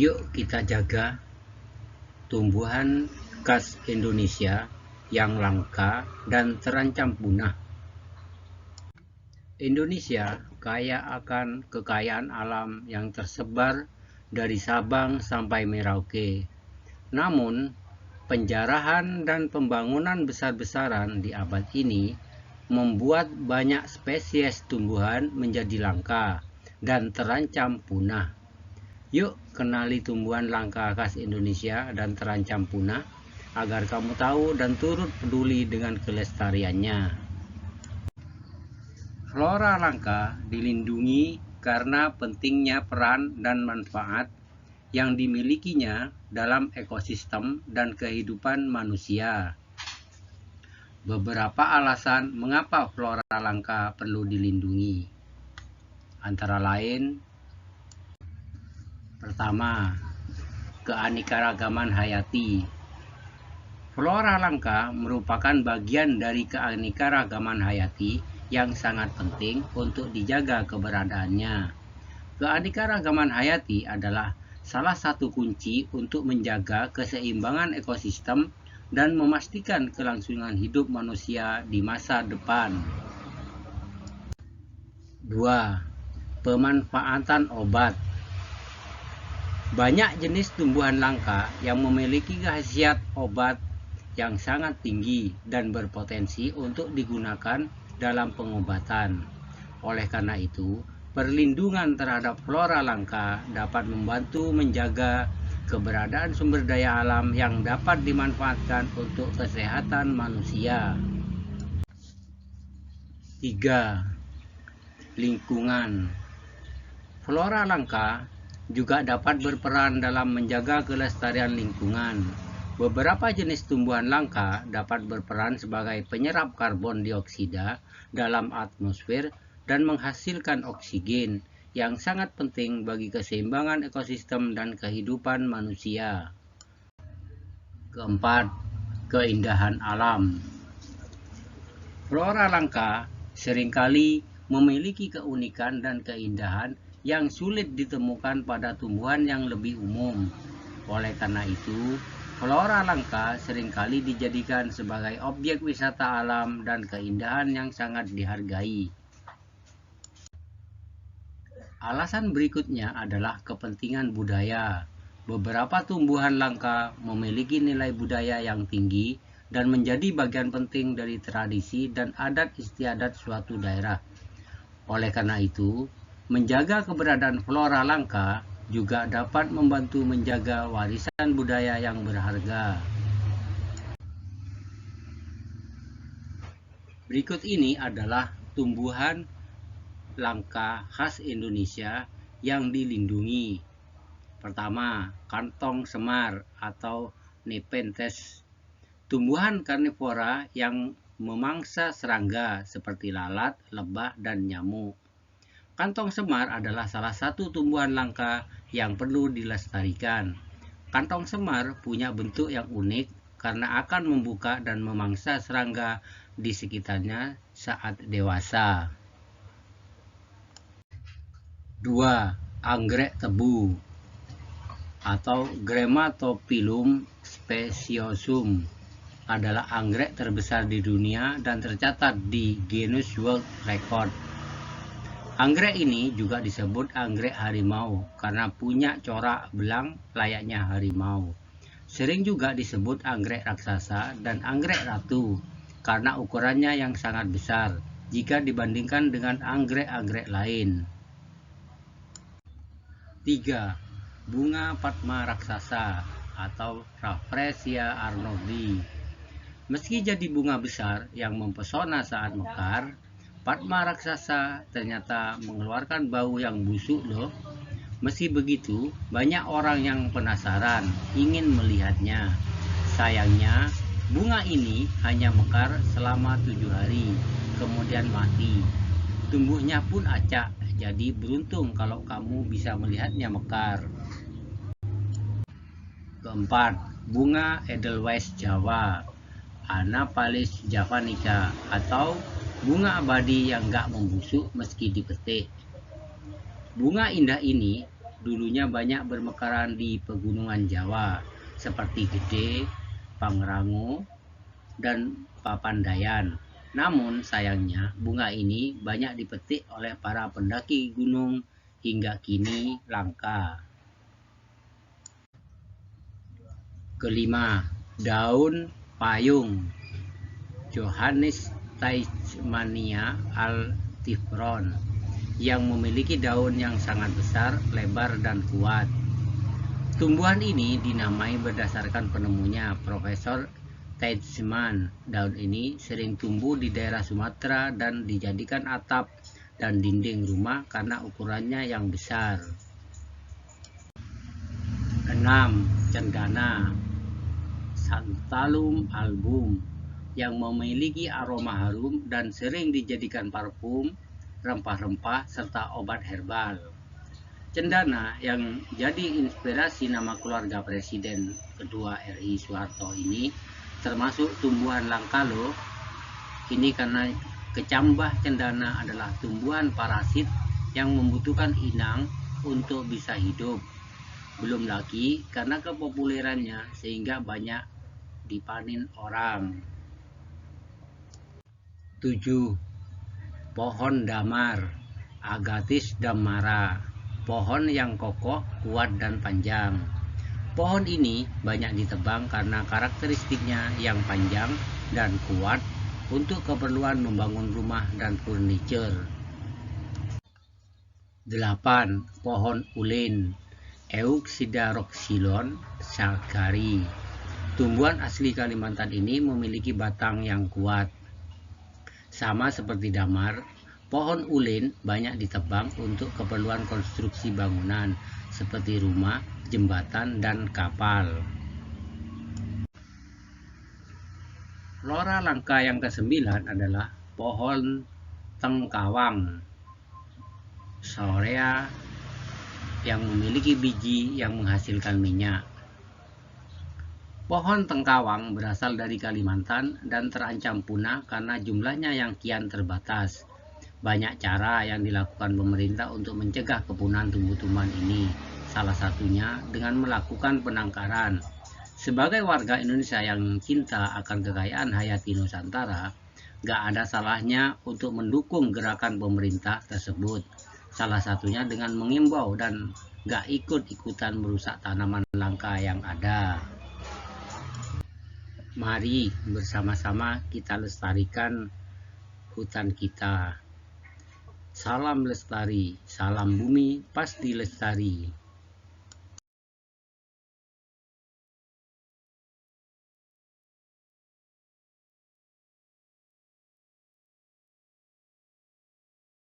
Yuk kita jaga tumbuhan khas Indonesia yang langka dan terancam punah. Indonesia kaya akan kekayaan alam yang tersebar dari Sabang sampai Merauke. Namun, penjarahan dan pembangunan besar-besaran di abad ini membuat banyak spesies tumbuhan menjadi langka dan terancam punah. Yuk kenali tumbuhan langka khas Indonesia dan terancam punah agar kamu tahu dan turut peduli dengan kelestariannya. Flora langka dilindungi karena pentingnya peran dan manfaat yang dimilikinya dalam ekosistem dan kehidupan manusia. Beberapa alasan mengapa flora langka perlu dilindungi. Antara lain, pertama, keanekaragaman hayati. Flora langka merupakan bagian dari keanekaragaman hayati yang sangat penting untuk dijaga keberadaannya. Keanekaragaman hayati adalah salah satu kunci untuk menjaga keseimbangan ekosistem dan memastikan kelangsungan hidup manusia di masa depan. 2. Pemanfaatan obat. Banyak jenis tumbuhan langka yang memiliki khasiat obat yang sangat tinggi dan berpotensi untuk digunakan dalam pengobatan. Oleh karena itu, perlindungan terhadap flora langka dapat membantu menjaga keberadaan sumber daya alam yang dapat dimanfaatkan untuk kesehatan manusia. 3. Lingkungan. Flora langka juga dapat berperan dalam menjaga kelestarian lingkungan. Beberapa jenis tumbuhan langka dapat berperan sebagai penyerap karbon dioksida dalam atmosfer dan menghasilkan oksigen yang sangat penting bagi keseimbangan ekosistem dan kehidupan manusia. Keempat, keindahan alam. Flora langka seringkali memiliki keunikan dan keindahan yang sulit ditemukan pada tumbuhan yang lebih umum. Oleh karena itu, flora langka seringkali dijadikan sebagai objek wisata alam dan keindahan yang sangat dihargai. Alasan berikutnya adalah kepentingan budaya. Beberapa tumbuhan langka memiliki nilai budaya yang tinggi dan menjadi bagian penting dari tradisi dan adat istiadat suatu daerah. Oleh karena itu, menjaga keberadaan flora langka juga dapat membantu menjaga warisan budaya yang berharga. Berikut ini adalah tumbuhan langka khas Indonesia yang dilindungi. Pertama, kantong semar atau Nepenthes. Tumbuhan karnivora yang memangsa serangga seperti lalat, lebah, dan nyamuk. Kantong semar adalah salah satu tumbuhan langka yang perlu dilestarikan. Kantong semar punya bentuk yang unik karena akan membuka dan memangsa serangga di sekitarnya saat dewasa. 2. Anggrek tebu atau Grammatophyllum speciosum adalah anggrek terbesar di dunia dan tercatat di Guinness World Record. Anggrek ini juga disebut anggrek harimau karena punya corak belang layaknya harimau. Sering juga disebut anggrek raksasa dan anggrek ratu karena ukurannya yang sangat besar jika dibandingkan dengan anggrek-anggrek lain. 3. Bunga Padma raksasa atau Rafflesia arnoldii. Meski jadi bunga besar yang mempesona saat mekar, Padma raksasa ternyata mengeluarkan bau yang busuk loh. Meski begitu, banyak orang yang penasaran ingin melihatnya. Sayangnya, bunga ini hanya mekar selama 7 hari, kemudian mati. Tumbuhnya pun acak, jadi beruntung kalau kamu bisa melihatnya mekar. Keempat, bunga Edelweiss Jawa, Anaphalis javanica atau bunga abadi yang gak membusuk meski dipetik. Bunga indah ini dulunya banyak bermekaran di pegunungan Jawa seperti Gede, Pangrango, dan Papandayan. Namun sayangnya bunga ini banyak dipetik oleh para pendaki gunung hingga kini langka. Kelima, daun payung Johannes Teichmannia altifron yang memiliki daun yang sangat besar, lebar, dan kuat. Tumbuhan ini dinamai berdasarkan penemunya, Profesor Teichmann. Daun ini sering tumbuh di daerah Sumatera dan dijadikan atap dan dinding rumah karena ukurannya yang besar. 6. Cendana Santalum album yang memiliki aroma harum dan sering dijadikan parfum, rempah-rempah, serta obat herbal. Cendana yang jadi inspirasi nama keluarga Presiden kedua RI Soeharto ini termasuk tumbuhan langka loh. Ini karena kecambah cendana adalah tumbuhan parasit yang membutuhkan inang untuk bisa hidup. Belum lagi karena kepopulerannya sehingga banyak dipanen orang. 7. Pohon damar Agathis damara, pohon yang kokoh, kuat, dan panjang. Pohon ini banyak ditebang karena karakteristiknya yang panjang dan kuat untuk keperluan membangun rumah dan furniture. 8. Pohon ulin Euxidaroxylon sagari. Tumbuhan asli Kalimantan ini memiliki batang yang kuat. Sama seperti damar, pohon ulin banyak ditebang untuk keperluan konstruksi bangunan seperti rumah, jembatan, dan kapal. Flora langka yang ke-9 adalah pohon tengkawang Shorea yang memiliki biji yang menghasilkan minyak. Pohon tengkawang berasal dari Kalimantan dan terancam punah karena jumlahnya yang kian terbatas. Banyak cara yang dilakukan pemerintah untuk mencegah kepunahan tumbuh-tumbuhan ini. Salah satunya dengan melakukan penangkaran. Sebagai warga Indonesia yang cinta akan kekayaan hayati Nusantara, gak ada salahnya untuk mendukung gerakan pemerintah tersebut. Salah satunya dengan mengimbau dan gak ikut-ikutan merusak tanaman langka yang ada. Mari bersama-sama kita lestarikan hutan kita. Salam lestari, salam bumi pasti lestari.